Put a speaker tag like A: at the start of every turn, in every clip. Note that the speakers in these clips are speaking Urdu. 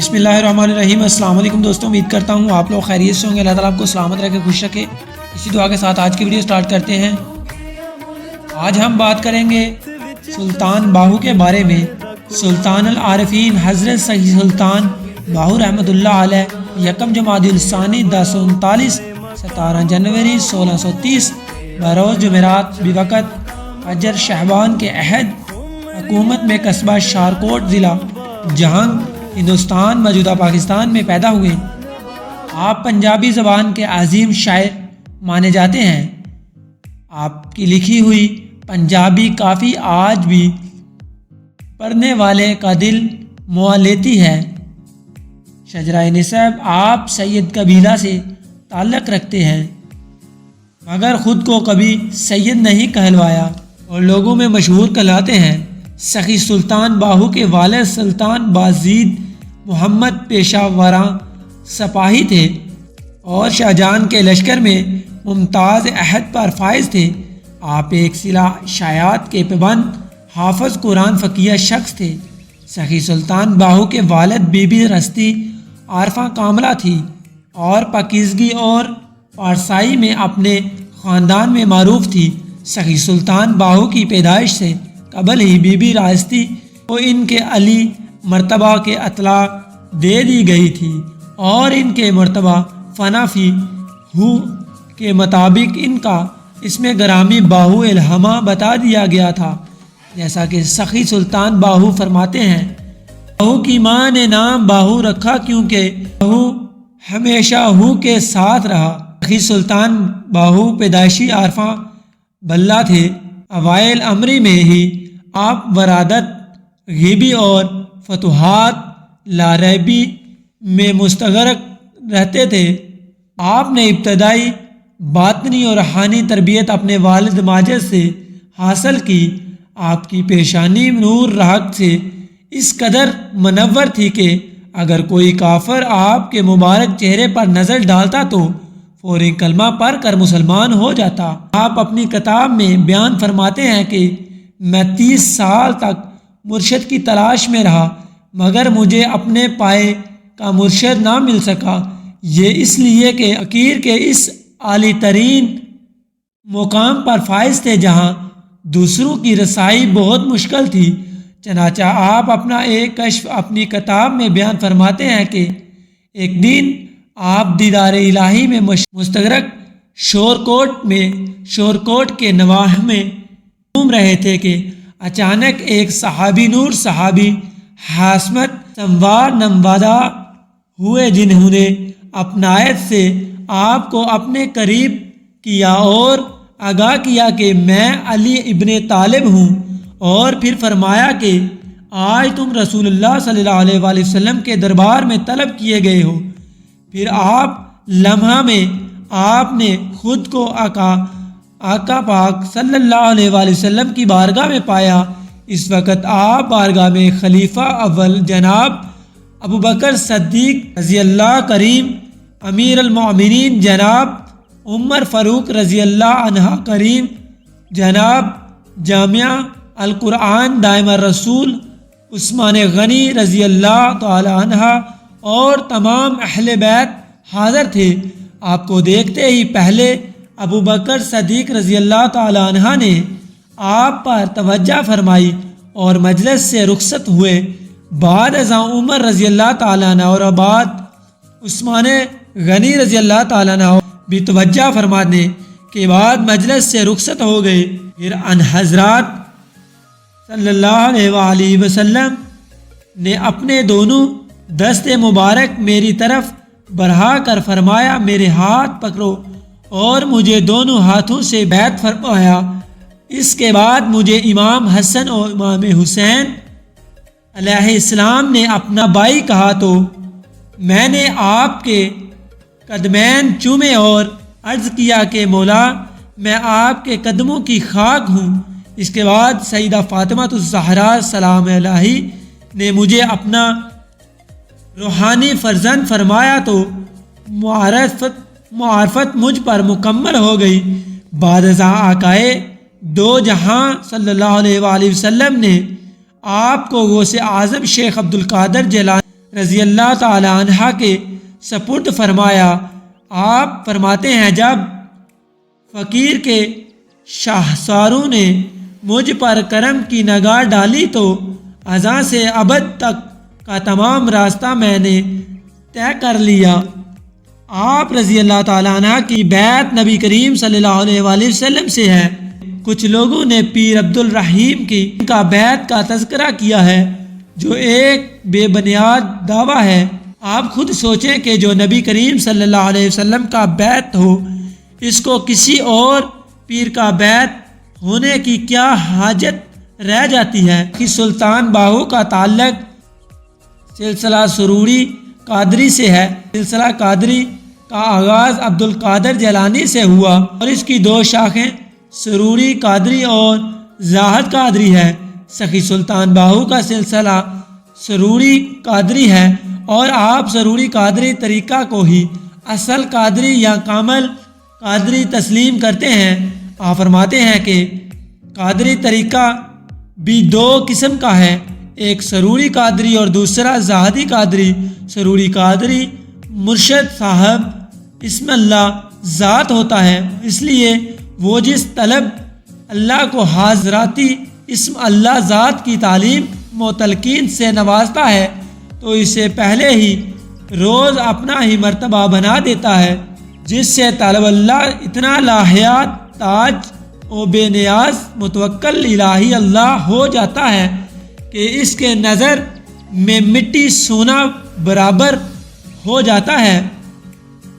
A: بسم اللہ الرحمن الرحیم۔ السلام علیکم دوستوں، امید کرتا ہوں آپ لوگ خیریت سے ہوں گے۔ اللہ تعالیٰ آپ کو سلامت رکھے، خوش رکھے۔ اسی دعا کے ساتھ آج کی ویڈیو سٹارٹ کرتے ہیں۔ آج ہم بات کریں گے سلطان باہو کے بارے میں۔ سلطان العارفین حضرت سید سلطان باہو رحمۃ اللہ علیہ یکم جمادی الثانی 1039 17 جنوری 1630 بروز جمعرات بوقت حجر شعبان کے عہد حکومت میں قصبہ شارکوٹ ضلع جہنگ ہندوستان موجودہ پاکستان میں پیدا ہوئے۔ آپ پنجابی زبان کے عظیم شاعر مانے جاتے ہیں۔ آپ کی لکھی ہوئی پنجابی کافی آج بھی پڑھنے والے کا دل موہ لیتی ہے۔ شجرہ نسب آپ سید قبیلہ سے تعلق رکھتے ہیں، مگر خود کو کبھی سید نہیں کہلوایا اور لوگوں میں مشہور کہلاتے ہیں۔ سخی سلطان باہو کے والد سلطان بازید محمد پیشہ وراں سپاہی تھے اور شاہجہاں کے لشکر میں ممتاز عہد پر فائز تھے۔ آپ ایک صلاح شایعات کے پابند حافظ قرآن فقیہ شخص تھے۔ سخی سلطان باہو کے والد بی بی رستی عارفہ کاملہ تھی اور پاکیزگی اور پارسائی میں اپنے خاندان میں معروف تھی۔ سخی سلطان باہو کی پیدائش سے قبل ہی بی بی راستی کو ان کے علی مرتبہ کے اطلاع دے دی گئی تھی اور ان کے مرتبہ فنا فی ہو کے مطابق ان کا اسم گرامی باہو الہامہ بتا دیا گیا تھا، جیسا کہ سخی سلطان باہو فرماتے ہیں۔ باہو کی ماں نے نام باہو رکھا کیونکہ باہو ہمیشہ ہو کے ساتھ رہا۔ سخی سلطان باہو پیدائشی عارفہ بلہ تھے۔ اوائل عمری میں ہی آپ ورادت غیبی اور فتوحات لاریبی میں مستغرق رہتے تھے۔ آپ نے ابتدائی باطنی اور روحانی تربیت اپنے والد ماجد سے حاصل کی۔ آپ کی پیشانی نور رحق سے اس قدر منور تھی کہ اگر کوئی کافر آپ کے مبارک چہرے پر نظر ڈالتا تو فوری کلمہ پڑھ کر مسلمان ہو جاتا۔ آپ اپنی کتاب میں بیان فرماتے ہیں کہ میں 30 سال تک مرشد کی تلاش میں رہا، مگر مجھے اپنے پائے کا مرشد نہ مل سکا۔ یہ اس لیے کہ فقیر کے اس عالی ترین مقام پر فائز تھے جہاں دوسروں کی رسائی بہت مشکل تھی۔ چنانچہ آپ اپنا ایک کشف اپنی کتاب میں بیان فرماتے ہیں کہ ایک دن آپ دیدار الہی میں مستغرق شورکوٹ کے نواح میں گھوم رہے تھے کہ اچانک ایک صحابی نور صحابی حاسمت سموار نموادہ ہوئے، جنہوں نے اپنائیت سے آپ کو اپنے قریب کیا اور آگاہ کیا کہ میں علی ابن طالب ہوں، اور پھر فرمایا کہ آج تم رسول اللہ صلی اللہ علیہ وآلہ وسلم کے دربار میں طلب کیے گئے ہو۔ پھر آپ لمحہ میں آپ نے خود کو آقا پاک صلی اللہ علیہ وآلہ وسلم کی بارگاہ میں پایا۔ اس وقت آپ بارگاہ میں خلیفہ اول جناب ابو بکر صدیق رضی اللہ کریم، امیر المؤمنین جناب عمر فاروق رضی اللہ عنہ کریم، جناب جامعہ القرآن دائم الرسول عثمان غنی رضی اللہ تعالی عنہ اور تمام اہل بیت حاضر تھے۔ آپ کو دیکھتے ہی پہلے ابو بکر صدیق رضی اللہ تعالی عنہ نے آپ پر توجہ فرمائی اور مجلس سے رخصت ہوئے۔ بعد ازاں عمر رضی اللہ تعالی عنہ اور بعد عثمان غنی رضی اللہ تعالی عنہ بھی توجہ فرمانے کے بعد مجلس سے رخصت ہو گئے۔ پھر ان حضرات صلی اللہ علیہ وآلہ وسلم نے اپنے دونوں دست مبارک میری طرف بڑھا کر فرمایا، میرے ہاتھ پکڑو، اور مجھے دونوں ہاتھوں سے بیعت فرمایا۔ اس کے بعد مجھے امام حسن اور امام حسین علیہ السلام نے اپنا بھائی کہا تو میں نے آپ کے قدمین چومے اور عرض کیا کہ مولا میں آپ کے قدموں کی خاک ہوں۔ اس کے بعد سیدہ فاطمہ الزہرا سلام علیہ نے مجھے اپنا روحانی فرزند فرمایا تو معرفت مجھ پر مکمل ہو گئی۔ بعد ازاں آقائے دو جہاں صلی اللہ علیہ وآلہ وسلم نے آپ کو غوث اعظم شیخ عبد القادر جیلانی رضی اللہ تعالی عنہ کے سپرد فرمایا۔ آپ فرماتے ہیں جب فقیر کے شاہسواروں نے مجھ پر کرم کی نگاہ ڈالی تو ازاں سے ابد تک کا تمام راستہ میں نے طے کر لیا۔ آپ رضی اللہ تعالیٰ عنہ کی بیعت نبی کریم صلی اللہ علیہ وآلہ وسلم سے ہے۔ کچھ لوگوں نے پیر عبد الرحیم کی کا بیعت کا تذکرہ کیا ہے جو ایک بے بنیاد دعویٰ ہے۔ آپ خود سوچیں کہ جو نبی کریم صلی اللہ علیہ وسلم کا بیعت ہو اس کو کسی اور پیر کا بیعت ہونے کی کیا حاجت رہ جاتی ہے کہ سلطان باہو کا تعلق سلسلہ سروری قادری سے ہے۔ سلسلہ قادری کا آغاز عبد القادر جیلانی سے ہوا اور اس کی دو شاخیں سروری قادری اور زاہد قادری ہے۔ سخی سلطان باہو کا سلسلہ سروری قادری ہے اور آپ سروری قادری طریقہ کو ہی اصل قادری یا کامل قادری تسلیم کرتے ہیں۔ آپ فرماتے ہیں کہ قادری طریقہ بھی دو قسم کا ہے، ایک سروری قادری اور دوسرا زاہدی قادری۔ سروری قادری مرشد صاحب اسم اللہ ذات ہوتا ہے، اس لیے وہ جس طلب اللہ کو حاضراتی اسم اللہ ذات کی تعلیم متلقین سے نوازتا ہے تو اسے پہلے ہی روز اپنا ہی مرتبہ بنا دیتا ہے، جس سے طلب اللہ اتنا لاحیات تاج و بے نیاز متوکل الہی اللہ ہو جاتا ہے کہ اس کے نظر میں مٹی سونا برابر ہو جاتا ہے۔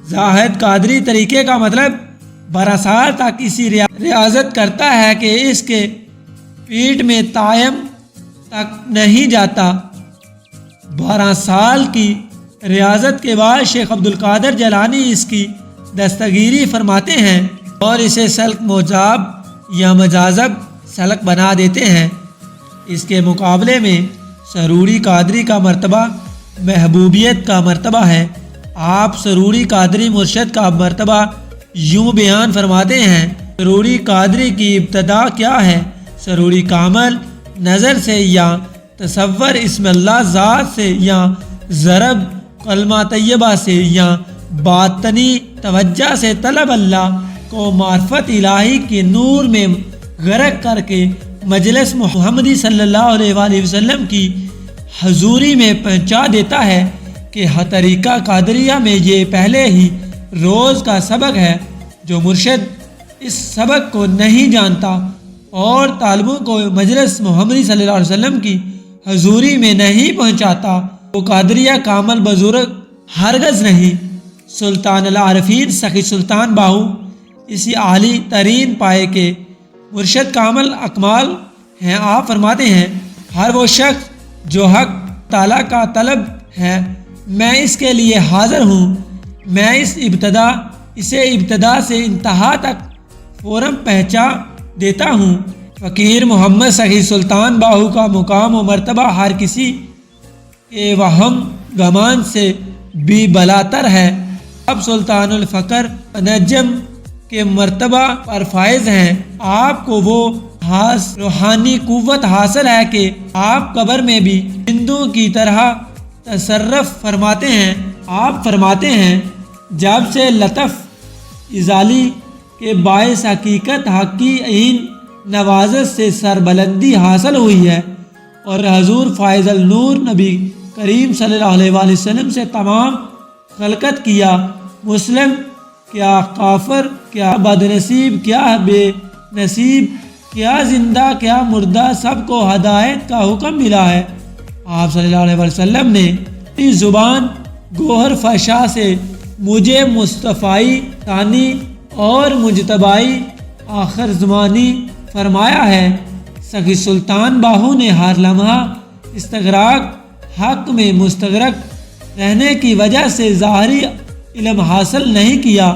A: زاہد قادری طریقے کا مطلب 12 سال تک اسی ریاضت کرتا ہے کہ اس کے پیٹ میں تائم تک نہیں جاتا۔ 12 سال کی ریاضت کے بعد شیخ عبد القادر جیلانی اس کی دستگیری فرماتے ہیں اور اسے سلک مجاب یا مجازب سلک بنا دیتے ہیں۔ اس کے مقابلے میں سروری قادری کا مرتبہ محبوبیت کا مرتبہ ہے۔ آپ سروری قادری مرشد کا مرتبہ یوں بیان فرماتے ہیں۔ سروری قادری کی ابتدا کیا ہے؟ سروری کامل نظر سے یا تصور اسم اللہ ذات سے یا ضرب کلمہ طیبہ سے یا باطنی توجہ سے طلب اللہ کو معرفت الہی کے نور میں غرق کر کے مجلس محمدی صلی اللہ علیہ وآلہ وسلم کی حضوری میں پہنچا دیتا ہے کہ طریقہ قادریہ میں یہ پہلے ہی روز کا سبق ہے۔ جو مرشد اس سبق کو نہیں جانتا اور طالبوں کو مجلس محمدی صلی اللہ علیہ وسلم کی حضوری میں نہیں پہنچاتا وہ قادریہ کامل بزرگ ہرگز نہیں۔ سلطان العارفین سخی سلطان باہو اسی عالی ترین پائے کے مرشد کامل اکمال ہیں۔ آپ فرماتے ہیں ہر وہ شخص جو حق تعالیٰ کا طلب ہے میں اس کے لیے حاضر ہوں، میں اسے ابتدا سے انتہا تک فوراً پہنچا دیتا ہوں۔ فقیر محمد سخی سلطان باہو کا مقام و مرتبہ ہر کسی کے وہم گمان سے بھی بالاتر ہے۔ اب سلطان الفقر نجم کے مرتبہ پر فائز ہیں۔ آپ کو وہ روحانی قوت حاصل ہے کہ آپ قبر میں بھی ہندو کی طرح تصرف فرماتے ہیں۔ آپ فرماتے ہیں جب سے لطف ازالی کے باعث حقیقت حق کی عین نوازش سے سربلندی حاصل ہوئی ہے اور حضور فائز النور نبی کریم صلی اللہ علیہ وآلہ وسلم سے تمام خلقت کیا مسلم کیا کافر کیا بد نصیب کیا بے نصیب کیا زندہ کیا مردہ سب کو ہدایت کا حکم ملا ہے۔ آپ صلی اللہ علیہ وسلم نے اپنی زبان گوہر فشا سے مجھے مصطفی ثانی اور مجتبائی آخر زمانی فرمایا ہے۔ سخی سلطان باہو نے ہر لمحہ استغراق حق میں مستغرق رہنے کی وجہ سے ظاہری علم حاصل نہیں کیا،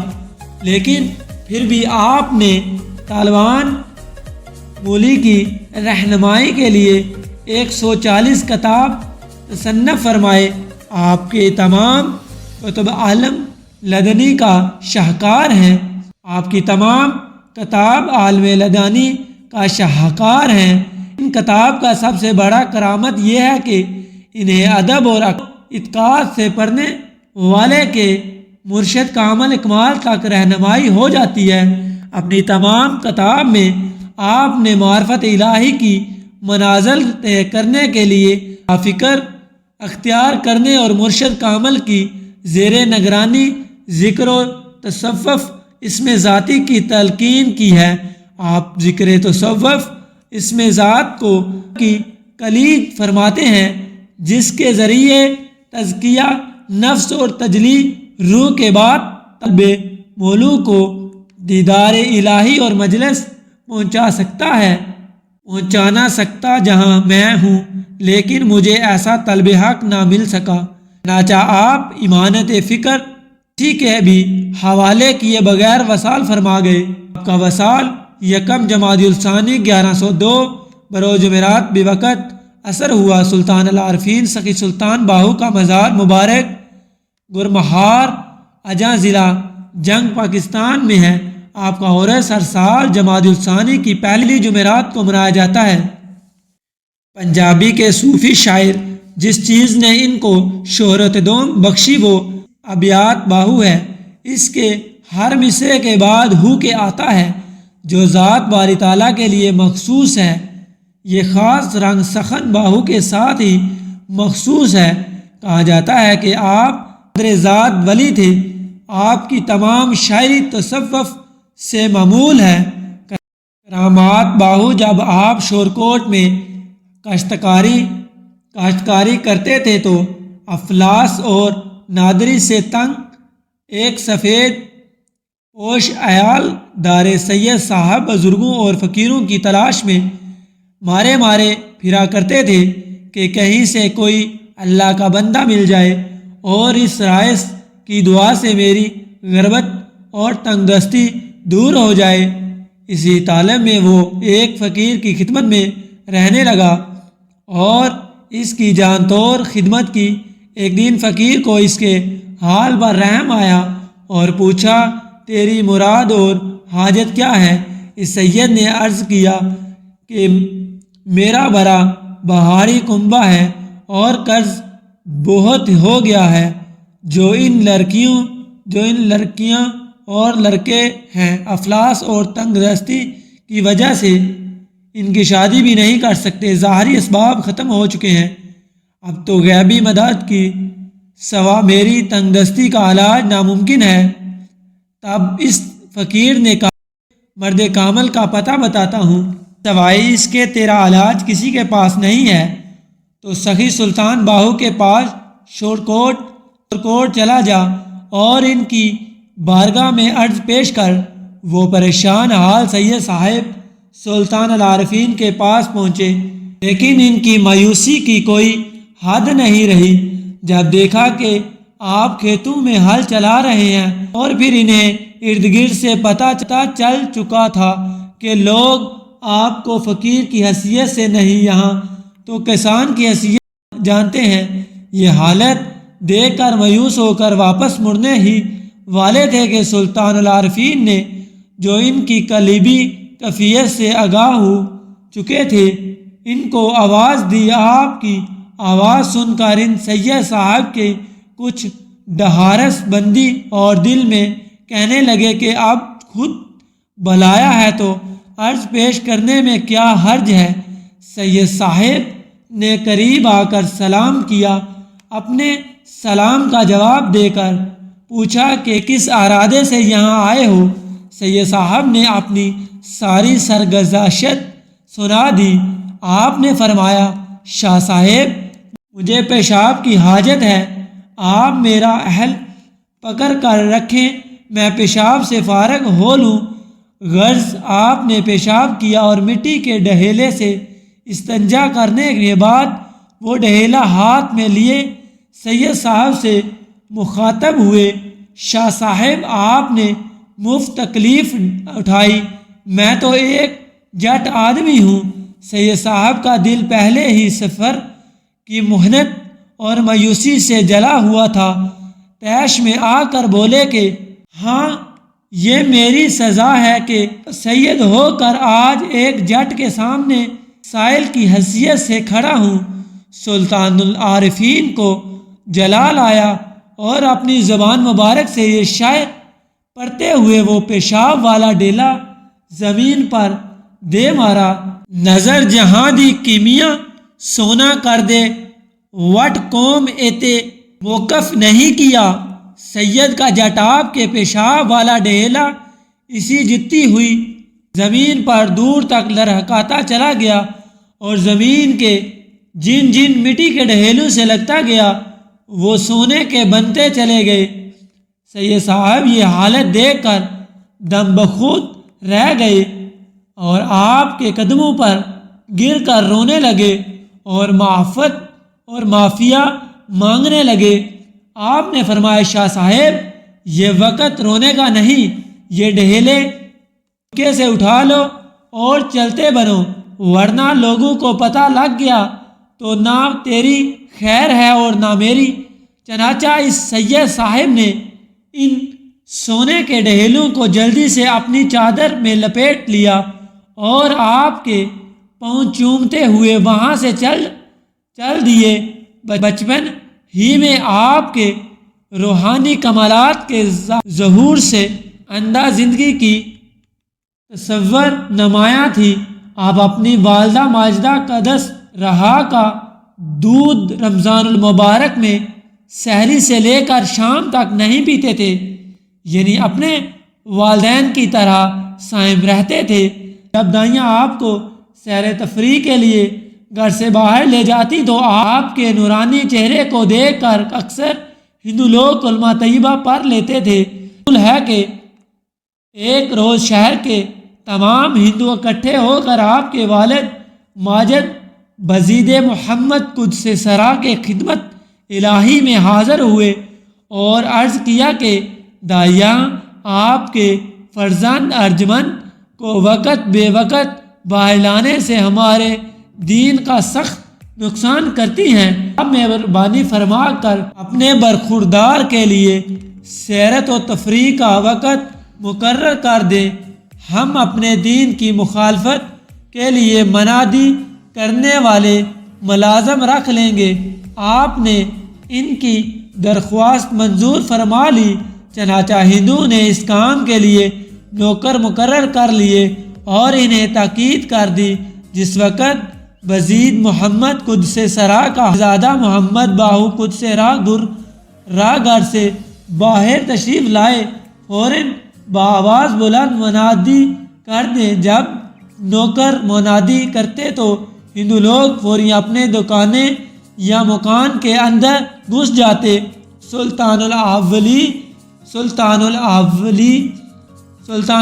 A: لیکن پھر بھی آپ نے طالبان مولی کی رہنمائی کے لیے 140 کتاب تصنف فرمائے۔ آپ کے تمام کتب عالم لدنی کا شاہکار ہیں۔ آپ کی تمام کتاب عالم لدنی کا شاہکار ہیں۔ ان کتاب کا سب سے بڑا کرامت یہ ہے کہ انہیں ادب اور اتقاد سے پڑھنے والے کے مرشد کامل اکمال تک رہنمائی ہو جاتی ہے۔ اپنی تمام کتاب میں آپ نے معرفت الہی کی منازل طے کرنے کے لیے فکر اختیار کرنے اور مرشد کامل کی زیر نگرانی ذکر و تصوف اسم ذاتی کی تلقین کی ہے۔ آپ ذکر تصوف اسم ذات کو کی کلید فرماتے ہیں، جس کے ذریعے تزکیہ نفس اور تجلی روح کے بعد طلب مولو کو دیدار الہی اور مجلس پہنچانا سکتا جہاں میں ہوں، لیکن مجھے ایسا طلب حق نہ مل سکا۔ چنانچہ آپ امانت فکر کسی کے بھی حوالے کیے بغیر وصال فرما گئے۔ آپ کا وصال یکم جمادی الثانی 1102 بروز جمعرات بوقت اثر ہوا۔ سلطان العارفین سخی سلطان باہو کا مزار مبارک گرمہار اجاں ضلع جنگ پاکستان میں ہے۔ آپ کا عرس ہر سال جمادی الثانی کی پہلی جمعرات کو منایا جاتا ہے۔ پنجابی کے صوفی شاعر جس چیز نے ان کو شہرت دوم بخشی وہ ابیات باہو ہے۔ اس کے ہر مصرے کے بعد ہو کے آتا ہے جو ذات باری تعالیٰ کے لیے مخصوص ہے۔ یہ خاص رنگ سخن باہو کے ساتھ ہی مخصوص ہے۔ کہا جاتا ہے کہ آپ قدر ذات ولی تھے۔ آپ کی تمام شاعری تصوف سے معمول ہے۔ کرامات باہو جب آپ شورکوٹ میں کاشتکاری کرتے تھے تو افلاس اور نادری سے تنگ ایک سفید پوش عیال دار سید صاحب بزرگوں اور فقیروں کی تلاش میں مارے پھرا کرتے تھے کہ کہیں سے کوئی اللہ کا بندہ مل جائے اور اس رائس کی دعا سے میری غربت اور تنگ دستی دور ہو جائے۔ اسی طالب میں وہ ایک فقیر کی خدمت میں رہنے لگا اور اس کی جان توڑ خدمت کی۔ ایک دن فقیر کو اس کے حال پر رحم آیا اور پوچھا، تیری مراد اور حاجت کیا ہے؟ اس سید نے عرض کیا کہ میرا بڑا بہاری کنبہ ہے اور قرض بہت ہو گیا ہے۔ جو ان لڑکیاں اور لڑکے ہیں افلاس اور تنگ دستی کی وجہ سے ان کی شادی بھی نہیں کر سکتے۔ ظاہری اسباب ختم ہو چکے ہیں، اب تو غیبی مدد کی سوا میری تنگ دستی کا علاج ناممکن ہے۔ تب اس فقیر نے کہا، مرد کامل کا پتہ بتاتا ہوں، سوائے اس کے تیرا علاج کسی کے پاس نہیں ہے۔ تو سخی سلطان باہو کے پاس شورکوٹ چلا جا اور ان کی بارگاہ میں عرض پیش کر۔ وہ پریشان حال سید صاحب سلطان العارفین کے پاس پہنچے، لیکن ان کی مایوسی کی کوئی حد نہیں رہی جب دیکھا کہ آپ کھیتوں میں ہل چلا رہے ہیں، اور پھر انہیں ارد گرد سے پتہ چل چکا تھا کہ لوگ آپ کو فقیر کی حیثیت سے نہیں یہاں تو کسان کی حیثیت جانتے ہیں۔ یہ حالت دیکھ کر مایوس ہو کر واپس مڑنے ہی والے تھے کہ سلطان العارفین نے جو ان کی قلبی کیفیت سے آگاہ ہو چکے تھے ان کو آواز دی۔ آپ کی آواز سن کر ان سید صاحب کے کچھ ڈھارس بندی اور دل میں کہنے لگے کہ اب خود بلایا ہے تو عرض پیش کرنے میں کیا حرج ہے۔ سید صاحب نے قریب آ کر سلام کیا۔ اپنے سلام کا جواب دے کر پوچھا کہ کس ارادے سے یہاں آئے ہو؟ سید صاحب نے اپنی ساری سرگزشت سنا دی۔ آپ نے فرمایا، شاہ صاحب مجھے پیشاب کی حاجت ہے، آپ میرا اہل پکڑ کر رکھیں، میں پیشاب سے فارغ ہو لوں۔ غرض آپ نے پیشاب کیا اور مٹی کے ڈھیلے سے استنجا کرنے کے بعد وہ ڈھیلا ہاتھ میں لیے سید صاحب سے مخاطب ہوئے، شاہ صاحب آپ نے مفت تکلیف اٹھائی، میں تو ایک جٹ آدمی ہوں۔ سید صاحب کا دل پہلے ہی سفر کی محنت اور مایوسی سے جلا ہوا تھا، طیش میں آ کر بولے کہ ہاں یہ میری سزا ہے کہ سید ہو کر آج ایک جٹ کے سامنے سائل کی حیثیت سے کھڑا ہوں۔ سلطان العارفین کو جلا لایا اور اپنی زبان مبارک سے یہ شعر پڑھتے ہوئے وہ پیشاب والا ڈیلا زمین پر دے مارا۔ نظر جہاں دی کیمیا سونا کر دے، وٹ قوم ایتے موقف نہیں کیا۔ سید کا جٹاب کے پیشاب والا ڈیلا اسی جتتی ہوئی زمین پر دور تک لڑھکاتا چلا گیا اور زمین کے جن جن مٹی کے ڈھیلوں سے لگتا گیا وہ سونے کے بنتے چلے گئے۔ سید صاحب یہ حالت دیکھ کر دم بخود رہ گئے اور آپ کے قدموں پر گر کر رونے لگے اور معافت اور معافیہ مانگنے لگے۔ آپ نے فرمایا شاہ صاحب یہ وقت رونے کا نہیں، یہ ڈھیلے سے اٹھا لو اور چلتے بنو، ورنہ لوگوں کو پتہ لگ گیا تو نہ تیری خیر ہے اور نہ میری۔ چنانچہ اس سید صاحب نے ان سونے کے ڈھیلوں کو جلدی سے اپنی چادر میں لپیٹ لیا اور آپ کے پاؤں چومتے ہوئے وہاں سے چل دیے۔ بچپن ہی میں آپ کے روحانی کمالات کے ظہور سے اندھا زندگی کی تصور نمایاں تھی۔ آپ اپنی والدہ ماجدہ قدس رہا کا دودھ رمضان المبارک میں سحری سے لے کر شام تک نہیں پیتے تھے، یعنی اپنے والدین کی طرح صائم رہتے تھے۔ جب دائیاں آپ کو سیر تفریح کے لیے گھر سے باہر لے جاتی تو آپ کے نورانی چہرے کو دیکھ کر اکثر ہندو لوگ کلمہ طیبہ پڑھ لیتے تھے۔ ہے کہ ایک روز شہر کے تمام ہندو اکٹھے ہو کر آپ کے والد ماجد بزید محمد قدس سرا کے خدمت الہی میں حاضر ہوئے اور عرض کیا کہ دائیاں آپ کے فرزند ارجمند کو وقت بے وقت بہلانے سے ہمارے دین کا سخت نقصان کرتی ہیں۔ اب مہربانی فرما کر اپنے برخوردار کے لیے سیرت و تفریح کا وقت مقرر کر دیں، ہم اپنے دین کی مخالفت کے لیے منادی کرنے والے ملازم رکھ لیں گے۔ آپ نے ان کی درخواست منظور فرما لی، چنانچہ ہندو نے اس کام کے لیے نوکر مقرر کر لیے اور انہیں تاکید کر دی۔ جس وقت بزید محمد قدس سرا کا زادہ محمد باہو قدس راہ گھر سے باہر تشریف لائے، فوراً بآواز بلند منادی کر دیں۔ جب نوکر منادی کرتے تو ہندو لوگ فوری اپنے دکانیں یا مکان کے اندر گھس جاتے۔ سلطان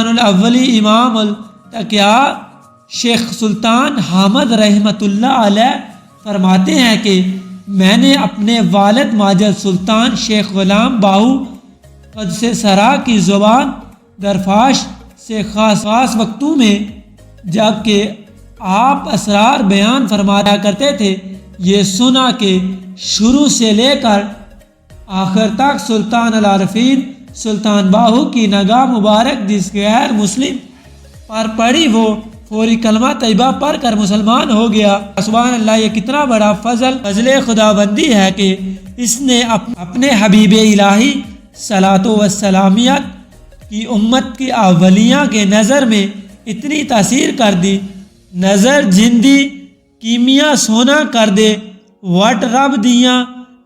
A: الاولی امام التقیہ شیخ سلطان حامد رحمۃ اللہ علیہ فرماتے ہیں کہ میں نے اپنے والد ماجد سلطان شیخ غلام باہو قدس سرا کی زبان درفاش سے خاص وقتوں میں جب کہ آپ اسرار بیان فرمایا کرتے تھے یہ سنا کہ شروع سے لے کر آخر تک سلطان العارفین سلطان باہو کی نگاہ مبارک جس غیر مسلم پر پڑی وہ فوری کلمہ طیبہ پڑھ کر مسلمان ہو گیا۔ سبحان اللہ، یہ کتنا بڑا فضل خداوندی ہے کہ اس نے اپنے حبیب الہی صلاۃ و سلامیت کی امت کی اولیاء کے نظر میں اتنی تاثیر کر دی۔ نظر جندی کیمیا سونا کر دے، وٹ رب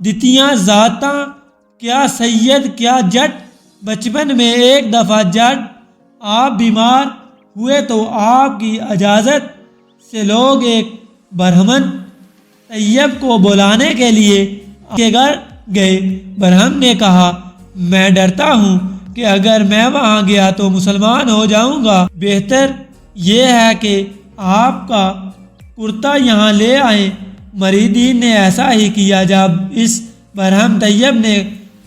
A: دتیاں ذاتاں، کیا سید کیا جٹ۔ بچپن میں ایک دفعہ جب آپ بیمار ہوئے تو آپ کی اجازت سے لوگ ایک برہمن طیب کو بلانے کے لیے آپ کے گھر گئے۔ برہم نے کہا میں ڈرتا ہوں کہ اگر میں وہاں گیا تو مسلمان ہو جاؤں گا، بہتر یہ ہے کہ آپ کا کرتا یہاں لے آئیں۔ مریدین نے ایسا ہی کیا۔ جب اس برہم طیب نے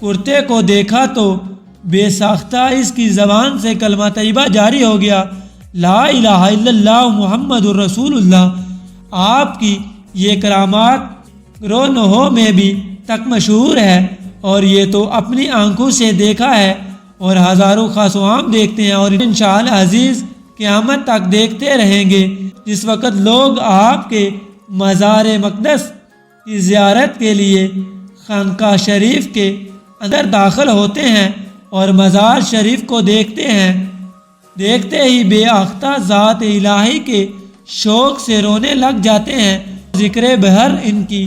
A: کرتے کو دیکھا تو بے ساختہ اس کی زبان سے کلمہ طیبہ جاری ہو گیا، لا الہ الا اللہ محمد الرسول اللہ۔ آپ کی یہ کرامات رونہو میں بھی تک مشہور ہے اور یہ تو اپنی آنکھوں سے دیکھا ہے اور ہزاروں خاص و عام دیکھتے ہیں اور انشاءاللہ عزیز قیامت تک دیکھتے رہیں گے۔ جس وقت لوگ آپ کے مزار مقدس کی زیارت کے لیے خانقاہ شریف کے اندر داخل ہوتے ہیں اور مزار شریف کو دیکھتے ہیں، دیکھتے ہی بے اختہ ذات الہی کے شوق سے رونے لگ جاتے ہیں۔ ذکر بہر ان کی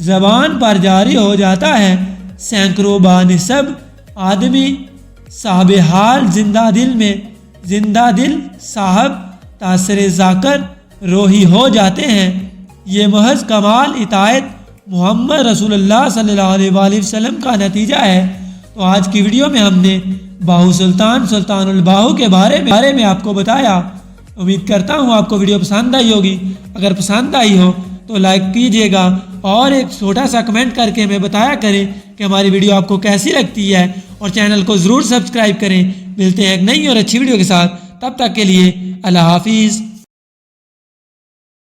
A: زبان پر جاری ہو جاتا ہے۔ سینکڑوں بانسب آدمی صاحب حال زندہ دل صاحب تاثر ذاکر روحی ہو جاتے ہیں۔ یہ محض کمال اطاعت محمد رسول اللہ صلی اللہ علیہ وآلہ وسلم کا نتیجہ ہے۔ تو آج کی ویڈیو میں ہم نے باہو سلطان الباہو کے بارے میں آپ کو بتایا۔ امید کرتا ہوں آپ کو ویڈیو پسند آئی ہوگی۔ اگر پسند آئی ہو تو لائک کیجیے گا اور ایک چھوٹا سا کمنٹ کر کے ہمیں بتایا کریں کہ ہماری ویڈیو آپ کو کیسی لگتی ہے، اور چینل کو ضرور سبسکرائب کریں۔ ملتے ہیں ایک نئی اور اچھی ویڈیو کے ساتھ، تب تک کے لیے اللہ حافظ۔